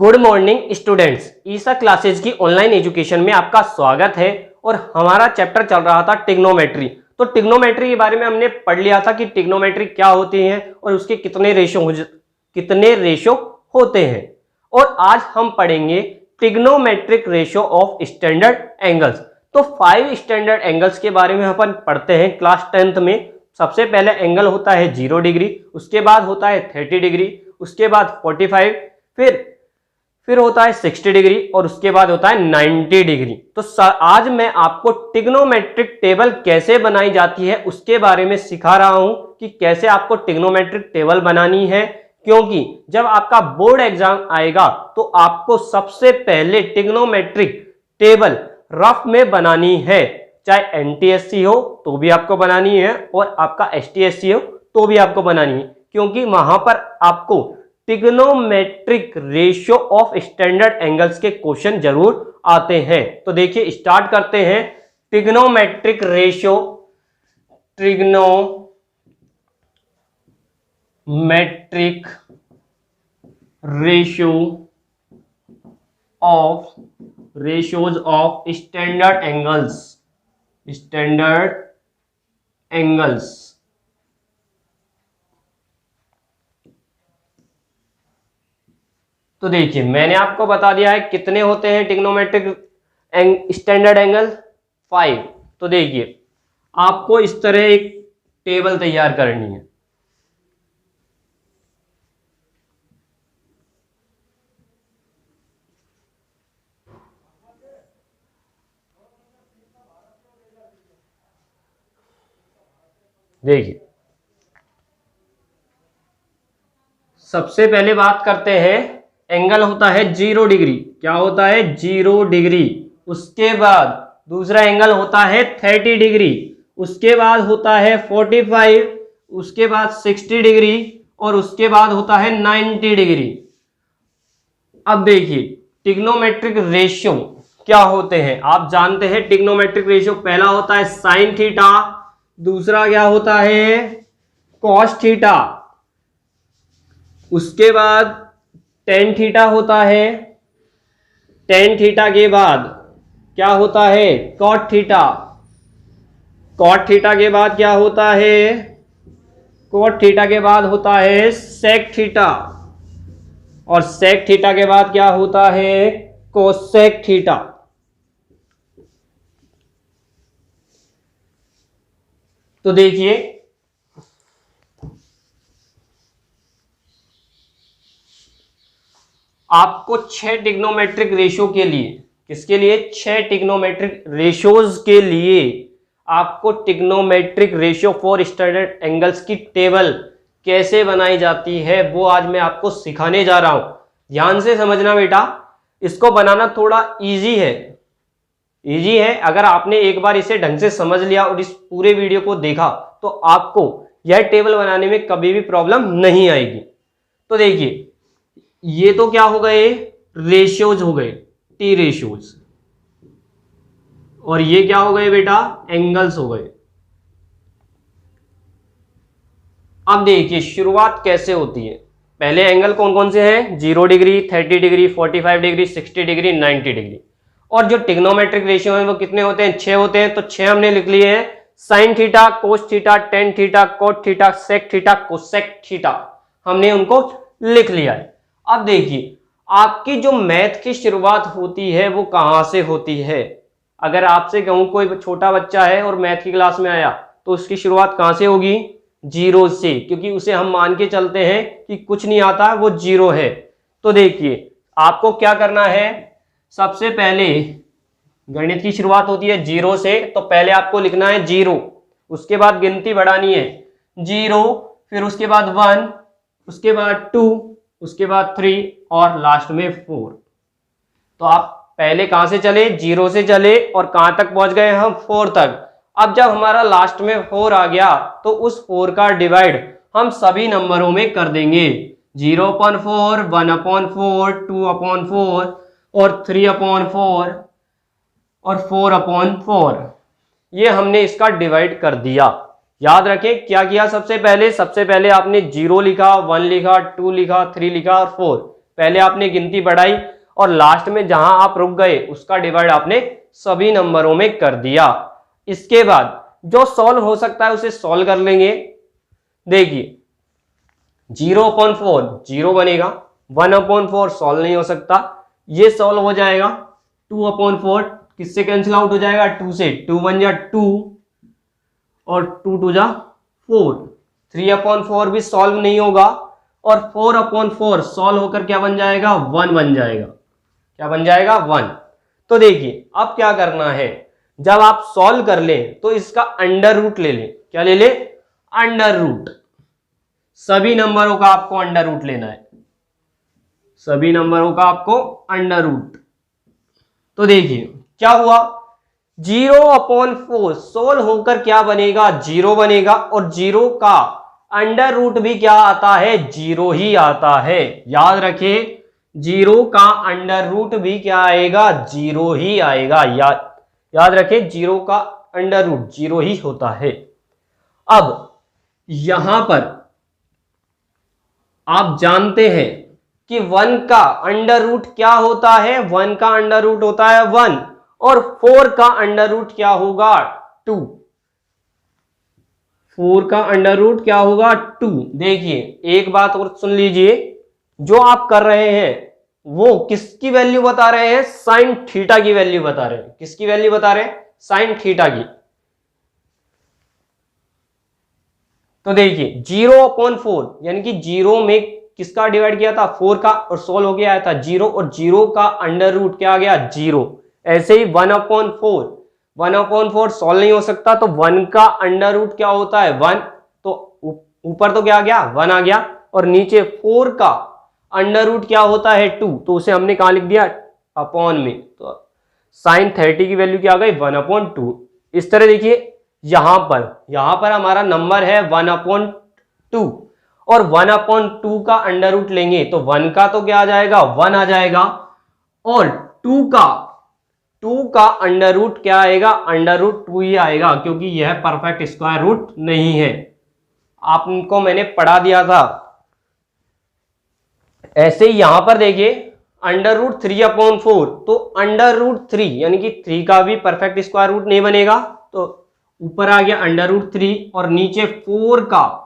Good morning students, ईसा classes की online education में आपका स्वागत है। और हमारा चैप्टर चल रहा था टिग्नोमेट्री। तो टिग्नोमेट्री के बारे में हमने पढ़ लिया था कि टिग्नोमेट्री क्या होती है और उसके कितने रेशो होते हैं। और आज हम पढ़ेंगे trigonometric ratio of standard angles. तो 5 स्टैंडर्ड एंगल्स के बारे में अपन पढ़ते हैं क्लास 10th में। सबसे पहले एंगल होता है 0 डिग्री, उसके बाद होता है 30 डिग्री, उसके बाद 45, फिर होता है 60 डिग्री और उसके बाद होता है 90 डिग्री। तो आज मैं आपको टिग्नोमेट्रिक टेबल कैसे बनाई जाती है उसके बारे में सिखा रहा हूं कि कैसे आपको टिग्नोमेट्रिक टेबल बनानी है। क्योंकि जब आपका बोर्ड एग्जाम आएगा तो आपको सबसे पहले टिग्नोमेट्रिक टेबल रफ में बनानी है, चाहे एनटीएससी हो तो भी आपको बनानी है और आपका एसटीएससी हो तो भी आपको बनानी है, क्योंकि वहां पर आपको trigonometric ratio of standard angles के क्वेश्चन जरूर आते हैं। तो देखिए स्टार्ट करते हैं। Trigonometric ratio of ratios of standard angles. तो देखिए मैंने आपको बता दिया है कितने होते हैं टिग्नोमेट्रिक स्टैंडर्ड एंगल, 5। तो देखिए आपको इस तरह एक टेबल तैयार करनी है। देखिए सबसे पहले बात करते हैं, एंगल होता है 0 डिग्री। क्या होता है? 0 डिग्री। उसके बाद दूसरा एंगल होता है 30 डिग्री, उसके बाद होता है 45, उसके बाद 60 डिग्री और उसके बाद होता है 90 डिग्री। अब देखिए टिग्नोमेट्रिक रेशियो क्या होते हैं आप जानते हैं। टिग्नोमेट्रिक रेशियो पहला होता है साइन थीटा, दूसरा क्या होता है? कॉस थीटा, उसके बाद टेन थीटा होता है, टेन थीटा के बाद क्या होता है? कॉट थीटा, कॉट थीटा के बाद क्या होता है? कॉट थीटा के बाद होता है सेक थीटा, और सेक थीटा के बाद क्या होता है? Cosec theta. तो देखिए आपको 6 टिग्नोमेट्रिक रेशियो के लिए, किसके लिए? 6 टिग्नोमेट्रिक रेशियोज के लिए आपको trigonometric ratio for standard angles की टेबल कैसे बनाई जाती है वो आज मैं आपको सिखाने जा रहा हूं। ध्यान से समझना बेटा, इसको बनाना थोड़ा इजी है। अगर आपने एक बार इसे ढंग से समझ लिया और इस पूरे वीडियो को देखा तो आपको यह टेबल बनाने में कभी भी प्रॉब्लम नहीं आएगी। तो देखिए ये तो क्या हो गए? रेशियोज हो गए, टी रेशियोज, और ये क्या हो गए बेटा? एंगल्स हो गए। अब देखिए शुरुआत कैसे होती है। पहले एंगल कौन कौन से हैं? 0 degree, 30 degree, 45 degree, 60 degree, 90 degree. और जो टिग्नोमेट्रिक रेशियो है वो कितने होते हैं? 6 होते हैं। तो 6 हमने लिख लिए हैं। Sine theta, cos theta, tan theta, cot theta, sec theta, cosec theta, हमने उनको लिख लिया है। अब देखिए आपकी जो मैथ की शुरुआत होती है वो कहां से होती है। अगर आपसे कहूं कोई छोटा बच्चा है और मैथ की क्लास में आया तो उसकी शुरुआत कहां से होगी? 0 से, क्योंकि उसे हम मान के चलते हैं कि कुछ नहीं आता, वो 0 है। तो देखिए आपको क्या करना है, सबसे पहले गणित की शुरुआत होती है 0 से, तो पहले आपको लिखना है 0, उसके बाद गिनती बढ़ानी है 0, फिर उसके बाद 1, उसके बाद 2, उसके बाद 3 और लास्ट में 4। तो आप पहले कहां से चले? 0 से चले और कहां तक पहुंच गए हम? 4 तक। अब जब हमारा लास्ट में 4 आ गया तो उस 4 का डिवाइड हम सभी नंबरों में कर देंगे। 0/4, 1/4, 2/4 और 3/4 और 4/4। ये हमने इसका डिवाइड कर दिया। याद रखें क्या किया सबसे पहले आपने 0 लिखा, 1 लिखा, 2 लिखा, 3 लिखा और 4। पहले आपने गिनती बढ़ाई और लास्ट में जहां आप रुक गए उसका डिवाइड आपने सभी नंबरों में कर दिया। इसके बाद जो सॉल्व हो सकता है उसे सॉल्व कर लेंगे। देखिए 0/4 0 बनेगा, 1/4 सॉल्व नहीं हो सकता, ये सॉल्व हो जाएगा। 2/4 किससे कैंसिल आउट हो जाएगा, 2 से, 2 1 जा 2 और 2 2 जा 4। 3/4 भी सॉल्व नहीं होगा और 4/4 सॉल्व होकर क्या बन जाएगा, 1 बन जाएगा। क्या बन जाएगा, 1। तो देखिए अब क्या करना है, जब आप सॉल्व कर लें तो इसका अंडर रूट ले लें। क्या ले लें, अंडर रूट। सभी नंबरों का आपको अंडर रूट लेना है, सभी नंबरों का आपको अंडर रूट। तो देखिए क्या हुआ, 0/4 सोल्व होकर क्या बनेगा, 0 बनेगा और 0 का अंडर रूट भी क्या आता है, 0 ही आता है। याद रखें 0 का अंडर रूट भी क्या आएगा, 0 ही आएगा। याद रखें 0 का अंडर रूट 0 ही होता है। अब यहां पर आप जानते हैं कि 1 का अंडर रूट क्या होता है, 1 का अंडर रूट होता है 1 और 4 का अंडर रूट क्या होगा, 2। 4 का अंडर रूट क्या होगा, 2। देखिए एक बात और सुन लीजिए, जो आप कर रहे हैं वो किसकी वैल्यू बता रहे हैं, साइन थीटा की वैल्यू बता रहे हैं। किसकी वैल्यू बता रहे हैं, साइन थीटा की। तो देखिए 0/4 यानी कि 0 में किसका डिवाइड किया था, 4 का, और सोल्व हो गया था 0 और 0 का अंडर रूट क्या आ गया, 0। ऐसे ही 1/4 सोल्व नहीं हो सकता तो 1 का अंडर रूट क्या होता है, 1। तो ऊपर तो क्या आ गया, 1 आ गया और नीचे 4 का अंडर रूट क्या होता है, 2। तो उसे हमने कहां लिख दिया, अपॉन में। तो साइन 30 की वैल्यू क्या आ गई, 1/2। इस तरह देखिए यहां पर हमारा नंबर है 1/2 और 1/2 का अंडर रूट लेंगे तो 1 का तो क्या आ जाएगा, 1 आ जाएगा और 2 का अंडर रूट क्या आएगा, अंडर रूट 2 ही आएगा, क्योंकि यह परफेक्ट स्क्वायर रूट नहीं है। आपको मैंने पढ़ा दिया था। ऐसे ही यहां पर देखिए अंडर रूट 3/4, तो अंडर रूट 3 यानी कि 3 का भी परफेक्ट स्क्वायर रूट नहीं बनेगा। तो ऊपर आ गया अंडर रूट 3 और नीचे 4 का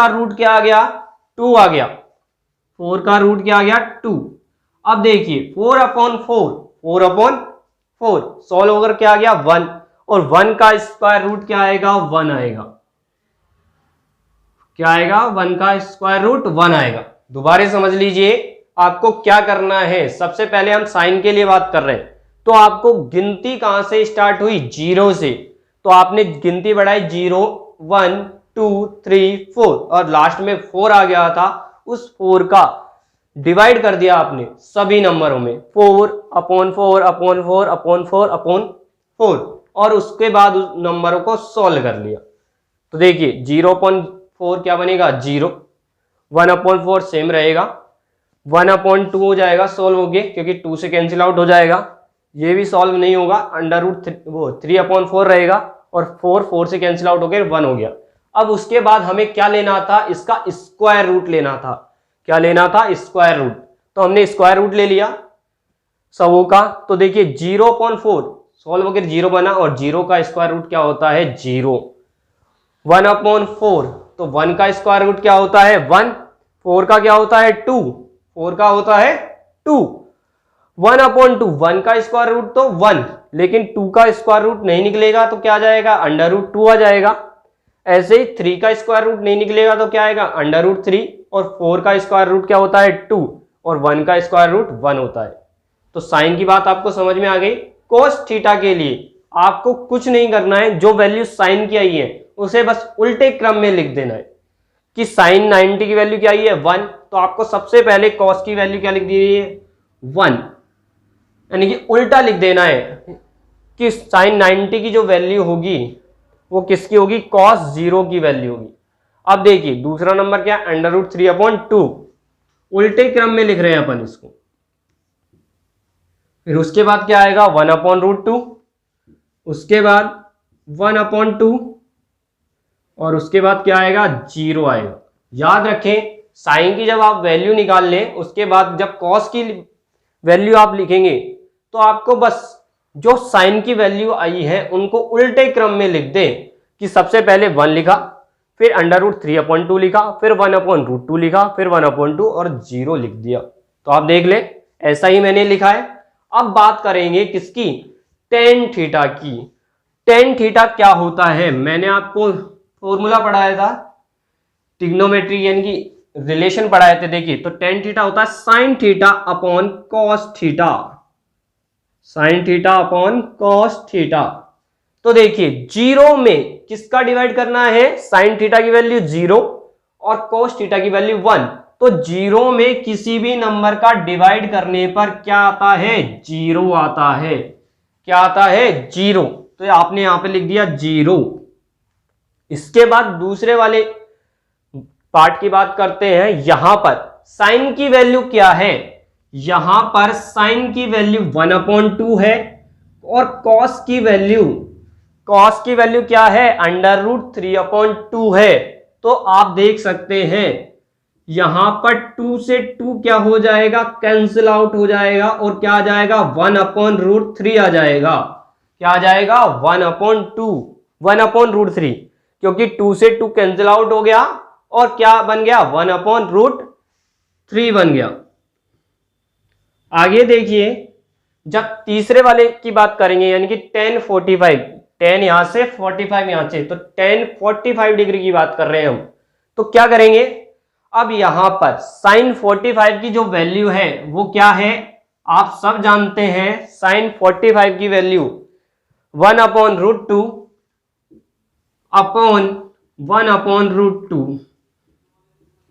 रूट क्या आ गया, 2 आ गया। 4 का रूट क्या आ गया, 2। अब देखिए 4/4 सॉल्व होकर क्या आ गया, 1 और 1 का स्क्वायर रूट क्या आएगा, 1 आएगा। क्या आएगा, 1 का स्क्वायर रूट 1 आएगा। दोबारा समझ लीजिए आपको क्या करना है। सबसे पहले हम साइन के लिए बात कर रहे हैं, तो आपको गिनती कहां से स्टार्ट हुई, 0 से। तो आपने गिनती बढ़ाई 0 1 2 3 4 और लास्ट में 4 आ गया था। उस 4 का डिवाइड कर दिया आपने सभी नंबरों में, 4/4/4/4/4 और उसके बाद उस नंबरों को सॉल्व कर लिया। तो देखिए 0/4 क्या बनेगा, 0। 1/4 सेम रहेगा, 1/2 हो जाएगा सॉल्व हो गए, क्योंकि 2 से कैंसिल आउट हो जाएगा। ये भी सॉल्व नहीं होगा, अंडर रूट 3/4 रहेगा और 4 से कैंसिल आउट हो गए, 1 हो गया। अब उसके बाद हमें क्या लेना था, इसका स्क्वायर रूट लेना था। क्या लेना था, स्क्वायर रूट। तो हमने स्क्वायर रूट ले लिया सबों का। तो देखिए 0/4 सॉल्व होकर 0 बना और 0 का स्क्वायर रूट क्या होता है, 0। 1/4 तो 1 का स्क्वायर रूट क्या होता है, 1। 4 का क्या होता है, 2। 4 का होता है 2। 1/2 1 का स्क्वायर रूट तो 1, लेकिन 2 का स्क्वायर रूट नहीं निकलेगा तो क्या आ जाएगा, अंडर रूट 2 आ जाएगा। ऐसे ही 3 का स्क्वायर रूट नहीं निकलेगा तो क्या आएगा, अंडर रूट 3 और 4 का स्क्वायर रूट क्या होता है, 2 और 1 का स्क्वायर रूट 1 होता है। तो साइन की बात आपको समझ में आ गई। कोस थीटा के लिए आपको कुछ नहीं करना है, जो वैल्यू साइन की आई है उसे बस उल्टे क्रम में लिख देना है। कि साइन 90 की वैल्यू क्या आई है, 1, तो आपको सबसे पहले कॉस की वैल्यू क्या लिख दी है, 1, यानी कि उल्टा लिख देना है कि साइन 90 की जो वैल्यू होगी वो किसकी होगी, कॉस 0 की वैल्यू होगी। अब देखिए दूसरा नंबर क्या, अंडर रूट 3/2, उल्टे क्रम में लिख रहे हैं अपन इसको। फिर उसके बाद क्या आएगा, 1/√2, उसके बाद 1/2 और उसके बाद क्या आएगा, 0 आएगा। याद रखें साइन की जब आप वैल्यू निकाल लें उसके बाद जब कॉस की वैल्यू आप लिखेंगे तो आपको बस जो साइन की वैल्यू आई है उनको उल्टे क्रम में लिख दें कि सबसे पहले 1 लिखा, फिर √3/2 लिखा, फिर 1/√2 लिखा, फिर 1/2 और 0 लिख दिया। तो आप देख ले ऐसा ही मैंने लिखा है। अब बात करेंगे किसकी, टेन थीटा की। टेन थीटा क्या होता है, मैंने आपको फॉर्मूला पढ़ाया था, ट्रिग्नोमेट्री यानी कि रिलेशन पढ़ाए थे। देखिए तो टेन थीटा होता है sine theta upon cos theta, sine theta upon cos theta. तो देखिए जीरो में किसका डिवाइड करना है, साइन थीटा की वैल्यू 0 और कॉस थीटा की वैल्यू 1। तो जीरो में किसी भी नंबर का डिवाइड करने पर क्या आता है, 0 आता है। क्या आता है, 0। तो आपने यहां पे लिख दिया 0। इसके बाद दूसरे वाले पार्ट की बात करते हैं। यहां पर साइन की वैल्यू क्या है, यहां पर साइन की वैल्यू 1/2 है और कॉस की वैल्यू क्या है, √3/2 है। तो आप देख सकते हैं यहां पर 2 से 2 क्या हो जाएगा, कैंसिल आउट हो जाएगा और क्या आ जाएगा, 1/√3 आ जाएगा। क्या आ जाएगा, 1/2 क्योंकि 2 से 2 कैंसिल आउट हो गया और क्या बन गया, 1/√3 बन गया। आगे देखिए जब तीसरे वाले की बात करेंगे यानी कि 1045, 10 यहां से 45 यहां से, तो 1045 डिग्री की बात कर रहे हैं हम। तो क्या करेंगे, अब यहां पर साइन 45 की जो वैल्यू है वो क्या है, आप सब जानते हैं साइन 45 की वैल्यू 1/√2 अपॉन 1/√2।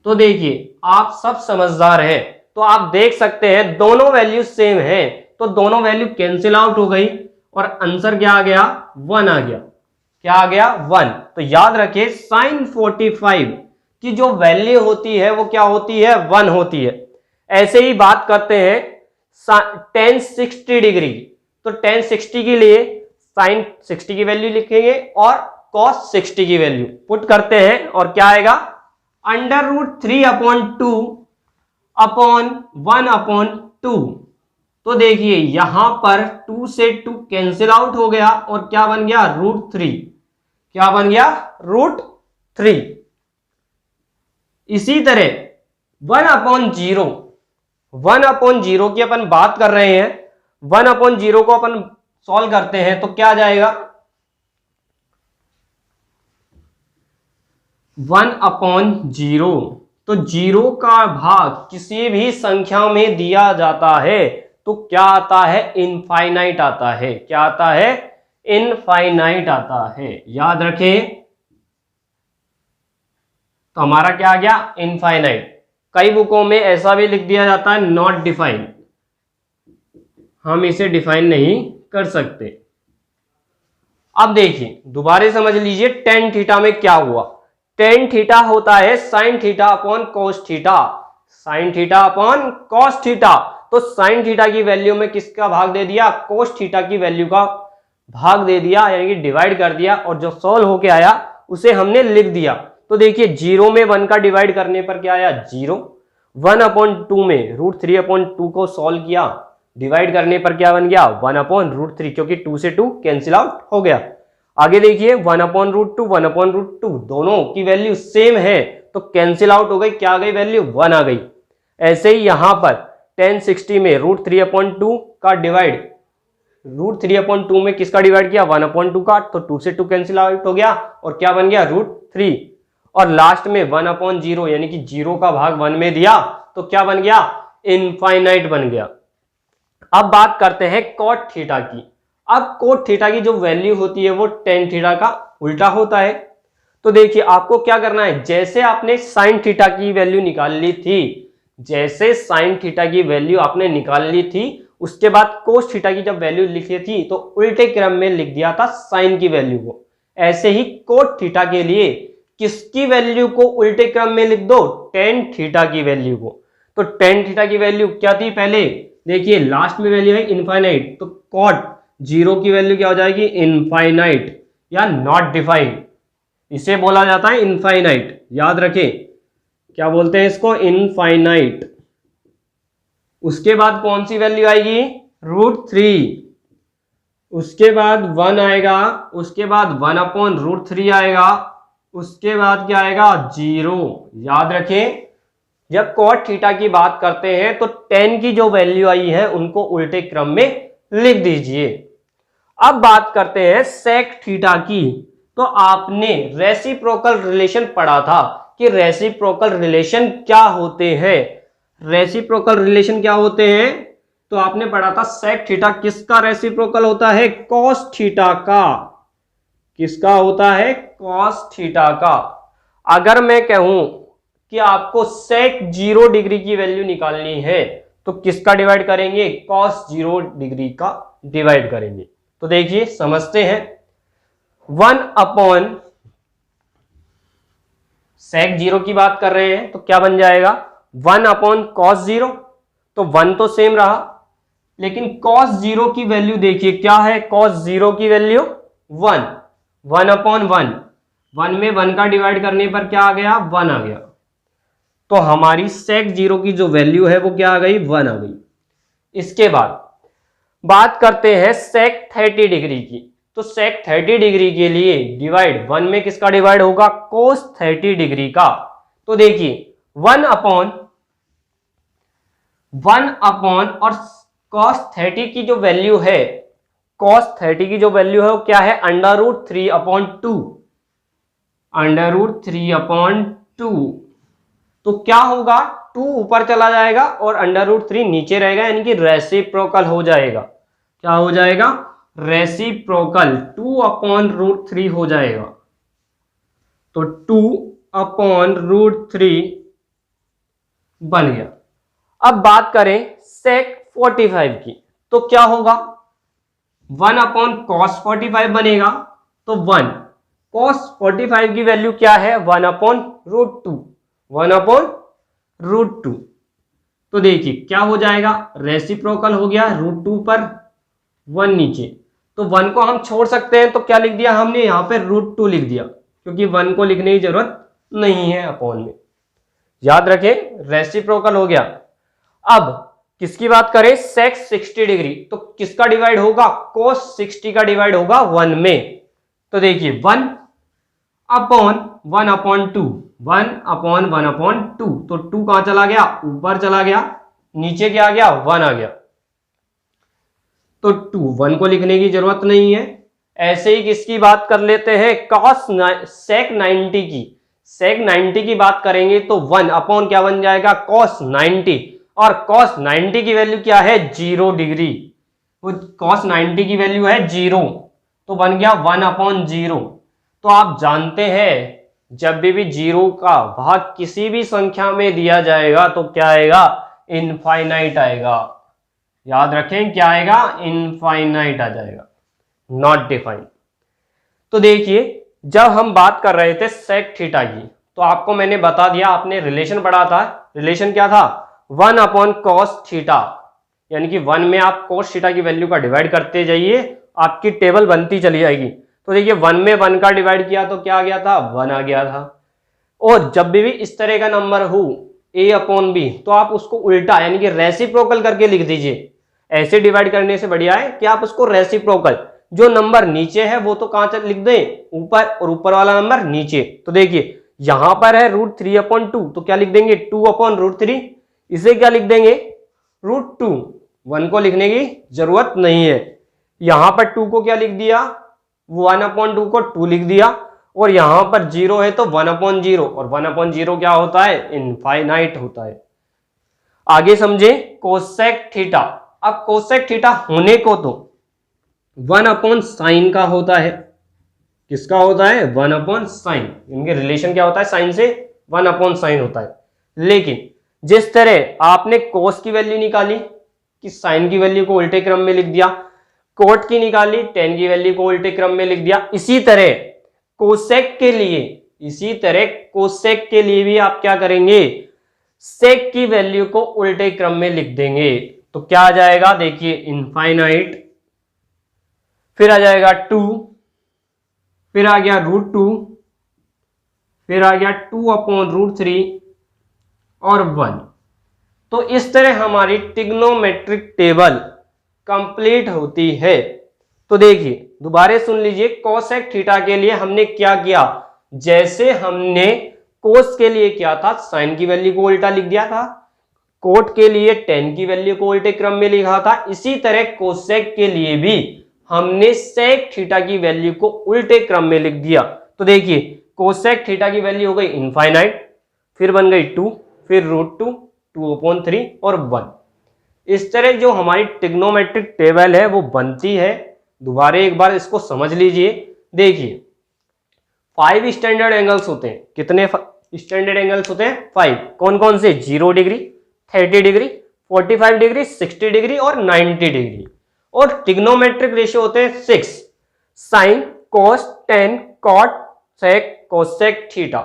तो देखिए आप सब समझदार हैं, तो आप देख सकते हैं दोनों वैल्यू सेम है, तो दोनों वैल्यू कैंसिल आउट हो गई और आंसर क्या आ गया, 1 आ गया। क्या आ गया, 1। तो याद रखिए साइन 45 की जो वैल्यू होती है वो क्या होती है, 1 होती है। ऐसे ही बात करते हैं tan 60 डिग्री, तो tan 60 के लिए साइन 60 की वैल्यू लिखेंगे और cos 60 की वैल्यू पुट करते हैं और क्या आएगा, √3/2 अपॉन 1/2। तो देखिए यहां पर 2 से 2 कैंसिल आउट हो गया और क्या बन गया, √3। क्या बन गया, √3। इसी तरह 1/0 की अपन बात कर रहे हैं, 1/0 को अपन सॉल्व करते हैं तो क्या आ जाएगा, 1/0। तो 0 का भाग किसी भी संख्या में दिया जाता है तो क्या आता है, इनफाइनाइट आता है। क्या आता है, इनफाइनाइट आता है। याद रखें तो हमारा क्या आ गया, इनफाइनाइट। कई बुकों में ऐसा भी लिख दिया जाता है नॉट डिफाइन, हम इसे डिफाइन नहीं कर सकते। अब देखिए दोबारा समझ लीजिए टेन थीटा में क्या हुआ। टेन थीटा होता है sine theta upon cos theta, sine theta upon cos theta. तो साइन थीटा की वैल्यू में किसका भाग दे दिया, कोस थीटा की वैल्यू का भाग दे दिया, यानी कि डिवाइड कर दिया और जो सॉल्व होके आया उसे हमने लिख दिया। तो देखिए 0 में 1 का डिवाइड करने पर क्या आया, 0। 1/2 में √3/2 को सॉल्व किया, डिवाइड करने पर क्या बन गया, 1/√3, क्योंकि 2 से 2 कैंसिल आउट हो गया। आगे देखिए 1/√2 1/√2 दोनों की वैल्यू सेम है तो कैंसिल आउट हो गई, क्या आ गई वैल्यू, 1 आ गई। ऐसे ही यहां पर tan 60 में √3/2 का डिवाइड, √3/2 में किसका डिवाइड किया, 1/2 का, तो 2 से 2 कैंसिल आउट हो गया और क्या बन गया, √3। और लास्ट में 1/0 यानी कि 0 का भाग 1 में दिया तो क्या बन गया, इनफाइनाइट बन गया। अब बात करते हैं cot थीटा की। अब cot थीटा की जो वैल्यू होती है वो tan थीटा का उल्टा होता है। तो देखिए आपको क्या करना है, जैसे आपने sin थीटा की वैल्यू निकाल ली थी, जैसे sin थीटा की वैल्यू आपने निकाल ली थी, उसके बाद cos थीटा की जब वैल्यू लिखी थी तो उल्टे क्रम में लिख दिया था sin की वैल्यू को। ऐसे ही cot थीटा के लिए किसकी वैल्यू को उल्टे क्रम में लिख दो, tan थीटा की वैल्यू को। तो tan थीटा की वैल्यू क्या थी, पहले देखिए लास्ट में वैल्यू है इनफाइनाइट, तो cot 0 की वैल्यू क्या हो जाएगी, इनफाइनाइट या नॉट डिफाइंड, इसे बोला जाता है इनफाइनाइट। याद रखें क्या बोलते हैं इसको, इनफाइनाइट। उसके बाद कौन सी वैल्यू आएगी, √3, उसके बाद 1 आएगा, उसके बाद 1/√3 आएगा, उसके बाद क्या आएगा, 0। याद रखें जब cot थीटा की बात करते हैं तो tan की जो वैल्यू आई है उनको उल्टे क्रम में लिख दीजिए। अब बात करते हैं sec थीटा की। तो आपने रेसिप्रोकल रिलेशन पढ़ा था कि रेसिप्रोकल रिलेशन क्या होते हैं। रेसिप्रोकल रिलेशन क्या होते हैं, तो आपने पढ़ा था sec थीटा किसका रेसिप्रोकल होता है, cos थीटा का। किसका होता है, cos थीटा का। अगर मैं कहूं कि आपको sec 0 डिग्री की वैल्यू निकालनी है तो किसका डिवाइड करेंगे, cos 0 डिग्री का डिवाइड करेंगे। तो देखिए समझते हैं, 1 sec 0 की बात कर रहे हैं तो क्या बन जाएगा, 1/cos 0। तो 1 तो सेम रहा, लेकिन cos 0 की वैल्यू देखिए क्या है, cos 0 की वैल्यू 1, 1/1, 1 में 1 का डिवाइड करने पर क्या आ गया, 1 आ गया। तो हमारी sec 0 की जो वैल्यू है वो क्या आ गई, 1 आ गई। इसके बाद बात करते हैं sec 30 डिग्री की। तो sec 30 डिग्री के लिए डिवाइड 1 में किसका डिवाइड होगा, cos 30 डिग्री का। तो देखिए 1/1 और cos 30 की जो वैल्यू है, cos 30 की जो वैल्यू है वो क्या है, √3/2, √3/2। तो क्या होगा, 2 ऊपर चला जाएगा और √3 नीचे रहेगा, यानी कि रेसिप्रोकल हो जाएगा। क्या हो जाएगा, रेसिप्रोकल, 2/√3 हो जाएगा। तो 2/√3 बन गया। अब बात करें sec 45 की, तो क्या होगा, 1/cos 45 बनेगा। तो 1 cos 45 की वैल्यू क्या है, 1/√2, 1/√2। तो देखिए क्या हो जाएगा, रेसिप्रोकल हो गया, √2 पर 1 नीचे। तो 1 को हम छोड़ सकते हैं, तो क्या लिख दिया हमने यहां पे, √2 लिख दिया, क्योंकि 1 को लिखने की जरूरत नहीं है अपॉन में। याद रखें रेसिप्रोकल हो गया। अब किसकी बात करें, sec 60 डिग्री। तो किसका डिवाइड होगा, cos 60 का डिवाइड होगा 1 में। तो देखिए 1/1/2, 1/1/2। तो 2 कहां चला गया, ऊपर चला गया, नीचे क्या आ गया, 1 आ गया। तो 1 को लिखने की जरूरत नहीं है। ऐसे ही किसकी बात कर लेते हैं, sec 90 की। sec 90 की बात करेंगे तो 1 क्या बन जाएगा, cos 90। और cos 90 की वैल्यू क्या है, 0 डिग्री। तो cos 90 की वैल्यू है 0, तो बन गया 1/0। तो आप जानते हैं जब भी 0 का भाग किसी भी संख्या में दिया जाएगा तो क्या आएगा, इनफाइनाइट आएगा। याद रखें क्या आएगा, इनफाइनाइट आ जाएगा, नॉट डिफाइंड। तो देखिए जब हम बात कर रहे थे sec थीटा की, तो आपको मैंने बता दिया, आपने रिलेशन पढ़ा था। रिलेशन क्या था, 1/cos थीटा, यानी कि 1 में आप cos थीटा की वैल्यू का डिवाइड करते जाइए, आपकी टेबल बनती चली जाएगी। तो देखिए 1 में 1 का डिवाइड किया तो क्या आ गया था, 1 आ गया था। और जब भी इस तरह का नंबर हो a/b, तो आप उसको उल्टा यानी कि रेसिप्रोकल करके लिख दीजिए। ऐसे डिवाइड करने से बढ़िया है कि आप उसको रेसिप्रोकल, जो नंबर नीचे है वो तो कहां लिख दें, ऊपर, और ऊपर वाला नंबर नीचे। तो देखिए यहां पर है √3/2, तो क्या लिख देंगे, 2/√3। इसे क्या लिख देंगे, √2। 1 को लिखने की जरूरत नहीं है। यहां पर 2 को क्या लिख दिया, 1/2 को 2 लिख दिया, और यहां पर 0 है तो 1/0, और 1/0 क्या होता है, इनफाइनाइट होता है। आगे समझे कोसेक थीटा। अब कोसेक थीटा होने को तो 1/sin का होता है। किसका होता है, 1/sin। इनके रिलेशन क्या होता है, साइन से, 1/sin होता है। लेकिन जिस तरह आपने कोस की वैल्यू निकाली कि साइन की वैल्यू को उल्टे क्रम में लिख दिया, कोट की निकाली, टेन की वैल्यू को उल्टे क्रम में लिख दिया, इसी तरह कोसेक के लिए, इसी तरह कोसेक के लिए भी आप क्या करेंगे, सेक की वैल्यू को उल्टे क्रम में लिख देंगे। तो क्या आ जाएगा, देखिए इनफाइनाइट, फिर आ जाएगा 2, फिर आ गया √2, फिर आ गया 2/√3, और 1। तो इस तरह हमारी ट्रिग्नोमेट्रिक टेबल कंप्लीट होती है। तो देखिए दोबारा सुन लीजिए, कोसेक थीटा के लिए हमने क्या किया, जैसे हमने कोस के लिए क्या था, साइन की वैल्यू को उल्टा लिख दिया था, कोट के लिए टेन की वैल्यू को उल्टे क्रम में लिखा था, इसी तरह कोसेक के लिए भी हमने सेक थीटा की वैल्यू को उल्टे क्रम में लिख दिया। तो देखिए कोसेक थीटा की वैल्यू हो गई इनफाइनाइट, फिर बन गई 2, फिर √2, 2/3 और 1। इस तरह जो हमारी ट्रिग्नोमेट्रिक टेबल है वो बनती है। दोबारा एक बार इसको समझ लीजिए। देखिए 5 स्टैंडर्ड एंगल्स होते हैं। कितने स्टैंडर्ड एंगल्स होते हैं? 5। कौन कौन से? 0 डिग्री, 30 डिग्री, 45 डिग्री, 60 डिग्री और 90 डिग्री। और ट्रिग्नोमेट्रिक रेशियो होते हैं 6, साइन, कोस, टेन, कॉट, सेक, कोसेक, थीटा।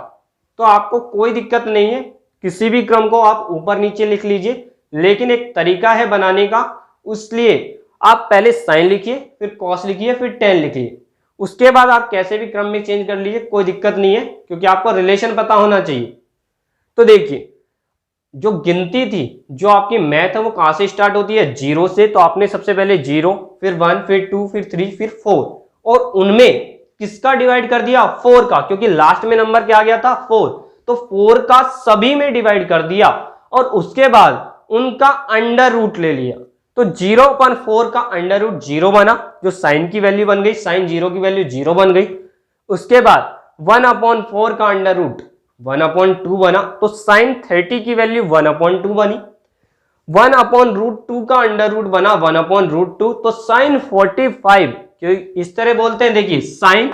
तो आपको कोई दिक्कत नहीं है, किसी भी क्रम को आप ऊपर नीचे लिख लीजिए, लेकिन एक तरीका है बनाने का, इसलिए आप पहले साइन लिखिए, फिर कॉस लिखिए, फिर टेन लिखिए, उसके बाद आप कैसे भी क्रम में चेंज कर लीजिए, कोई दिक्कत नहीं है, क्योंकि आपको रिलेशन पता होना चाहिए। तो देखिए जो गिनती थी, जो आपकी मैथ है वो कहां से स्टार्ट होती है? 0 से। तो आपने सबसे पहले 0, फिर 1, फिर 2, फिर 3, फिर 4, और उनमें किसका डिवाइड कर दिया? 4 का, क्योंकि लास्ट में नंबर क्या आ गया था? 4। तो 4 का सभी में डिवाइड कर दिया और उसके बाद उनका अंडर रूट ले लिया। तो 0/4 का अंडर रूट 0 बना, जो साइन की वैल्यू बन गई, साइन 0 की वैल्यू 0 बन गई। उसके बाद 1/4 का अंडर रूट 1/2 बना, तो साइन 30 की वैल्यू 1/2 बनी। 1/√2 का अंडर रूट बना 1/√2, तो साइन 45, क्यों इस तरह बोलते हैं, देखिए साइन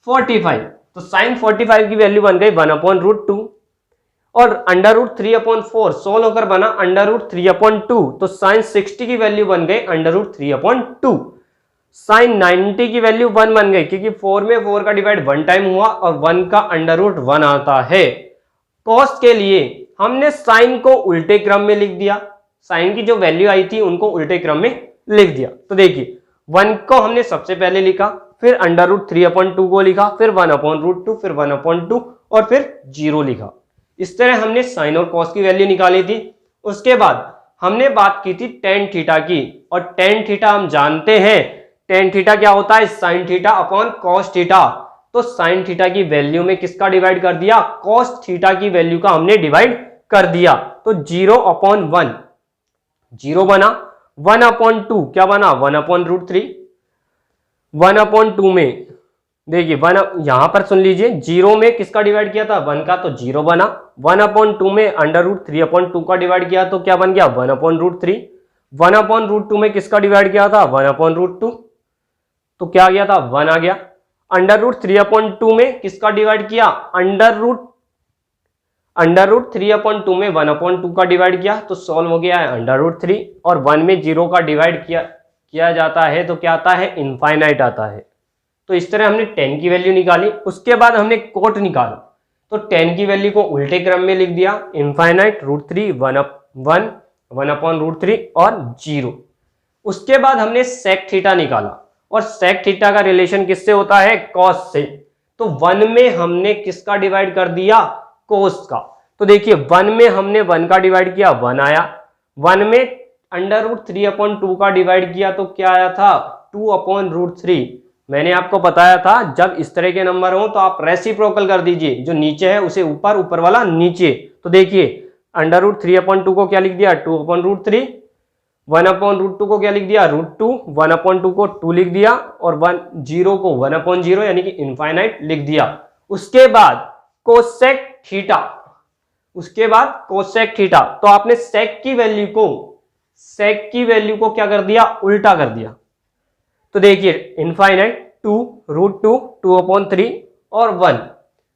45, तो साइन 45 की वैल्यू बन गई 1/√2, और अंडर रूट 3/4 सोल्व होकर बना अंडर रूट 3/2, तो साइन 60 की वैल्यू बन गई अंडर रूट 3/2। साइन 90 की वैल्यू 1 बन गई, क्योंकि 4 में 4 का डिवाइड 1 टाइम हुआ और 1 का अंडर रूट 1 आता है। कॉस के लिए हमने साइन को उल्टे क्रम में लिख दिया, साइन की जो वैल्यू आई थी उनको उल्टे क्रम में लिख दिया। तो देखिए 1 को हमने सबसे पहले लिखा, फिर अंडर रूट 3/2 को लिखा, फिर 1/√2, फिर 1/2 और फिर 0 लिखा। इस तरह हमने साइन और कॉस की वैल्यू निकाली थी। उसके बाद हमने बात की थी टेन थीटा की, और टेन थीटा हम जानते हैं, टेन थीटा क्या होता है? Sine theta upon cos theta. तो साइन थीटा की वैल्यू में किसका डिवाइड कर दिया? कॉस थीटा की वैल्यू का हमने डिवाइड कर दिया। तो 0/1 0 बना, 1/2 क्या बना? 1/√3। 1/2 में देखिए 1, यहां पर सुन लीजिए, 0 में किसका डिवाइड किया था? 1 का, तो 0 बना। 1/2 में अंडर रूट 3/2 का डिवाइड किया तो क्या बन गया? 1/√3। 1/√2 में किसका डिवाइड किया था? 1/√2, तो क्या आ गया था? 1 आ गया। अंडर रूट 3/2 में किसका डिवाइड किया? अंडर रूट 3/2 में 1/2 का डिवाइड किया, तो सॉल्व हो गया है अंडर रूट 3, और 1 में 0 का डिवाइड किया जाता है तो क्या आता है? इनफाइनाइट आता है। तो इस तरह हमने 10 की वैल्यू निकाली। उसके बाद हमने कोट निकाला, तो 10 की वैल्यू को उल्टे क्रम में लिख दिया, इनफाइनाइट, √3, 1/1, 1/√3 और 0। उसके बाद हमने सेक थीटा निकाला, और सेक थीटा का रिलेशन किससे होता है? कॉस से। तो 1 में हमने किसका डिवाइड कर दिया? कोस का। तो देखिए 1 में हमने 1 का डिवाइड किया, 1 आया। 1 में अंडर रूट 3/2 का डिवाइड किया तो क्या आया था? 2/√3। मैंने आपको बताया था जब इस तरह के नंबर हो तो आप रेसिप्रोकल कर दीजिए, जो नीचे है उसे ऊपर, ऊपर वाला नीचे। तो देखिए अंडर रूट 3/2 को क्या लिख दिया? 2/√3। 1/√2 को क्या लिख दिया? √2। 1/2 को 2 लिख दिया, और 0 को 1/0 यानी कि इनफाइनाइट लिख दिया। उसके बाद कोसेक थीटा, तो आपने सेक की वैल्यू को क्या कर दिया? उल्टा कर दिया। तो देखिए इनफाइनाइट, 2, √2, 2/3 और 1।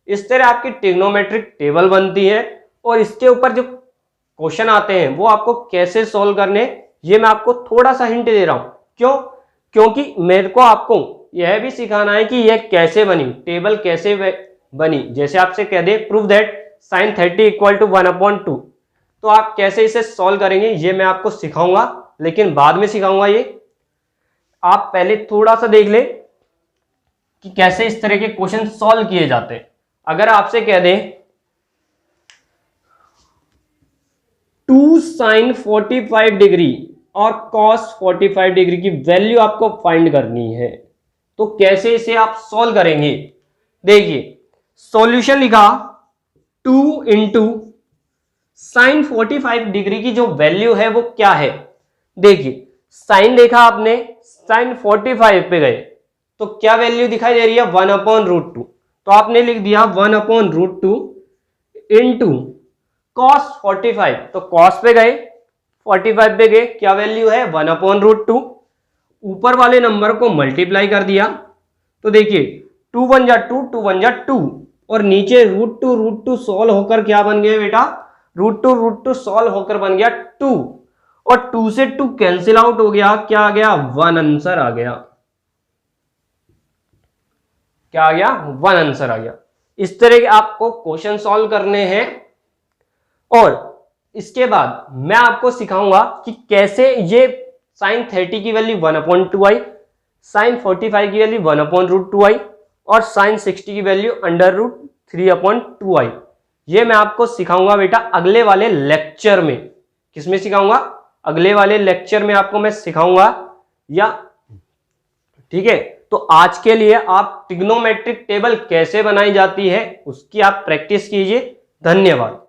इस तरह आपकी ट्रिग्नोमेट्रिक टेबल बनती है, और इसके ऊपर जो क्वेश्चन आते हैं वो आपको कैसे सॉल्व करने, ये मैं आपको थोड़ा सा हिंट दे रहा हूं। क्यों? क्योंकि मेरे को आपको यह भी सिखाना है कि यह कैसे बनी, टेबल कैसे बनी। जैसे आपसे कह दे प्रूव दैट sin 30 = 1/2, तो आप कैसे इसे सॉल्व करेंगे ये मैं आपको सिखाऊंगा, लेकिन बाद में सिखाऊंगा। ये आप पहले थोड़ा सा देख ले कि कैसे इस तरह के क्वेश्चन सॉल्व किए जाते हैं। अगर आपसे कह दें 2 साइन 45 डिग्री और कॉस 45 डिग्री की वैल्यू आपको फाइंड करनी है। तो कैसे इसे आप सॉल्व करेंगे? देखिए सॉल्यूशन लिखा 2 इंटू साइन 45 डिग्री की जो वैल्यू है वो क्या है। देखिए साइन देखा आपने, साइन 45 पे गए तो क्या वैल्यू दिखाई दे रही है 1/√2, तो आपने लिख दिया 1/√2 इंटू कॉस 45, तो कॉस पे गए 45 पे गए, क्या वैल्यू है 1/√2, ऊपर वाले नंबर को मल्टीप्लाई कर दिया तो देखिए 2 1 जा 2, 2 1 जा 2 और नीचे √2 सॉल्व होकर क्या बन गया बेटा, √2 सॉल्व होकर बन गया 2 और 2 से 2 कैंसिल आउट हो गया, क्या आ गया 1 आंसर आ गया। क्या आ गया 1 आंसर आ गया। इस तरह के आपको क्वेश्चन सॉल्व करने हैं और इसके बाद मैं आपको सिखाऊंगा कि कैसे ये साइन 30 की वैल्यू 1/2 आई, साइन 45 की वैल्यू 1/√2 आई और साइन 60 की वैल्यू √3/2 आई। ये मैं आपको सिखाऊंगा बेटा अगले वाले लेक्चर में। किसमें सिखाऊंगा? अगले वाले लेक्चर में आपको मैं सिखाऊंगा या ठीक है। तो आज के लिए आप ट्रिग्नोमेट्रिक टेबल कैसे बनाई जाती है उसकी आप प्रैक्टिस कीजिए। धन्यवाद।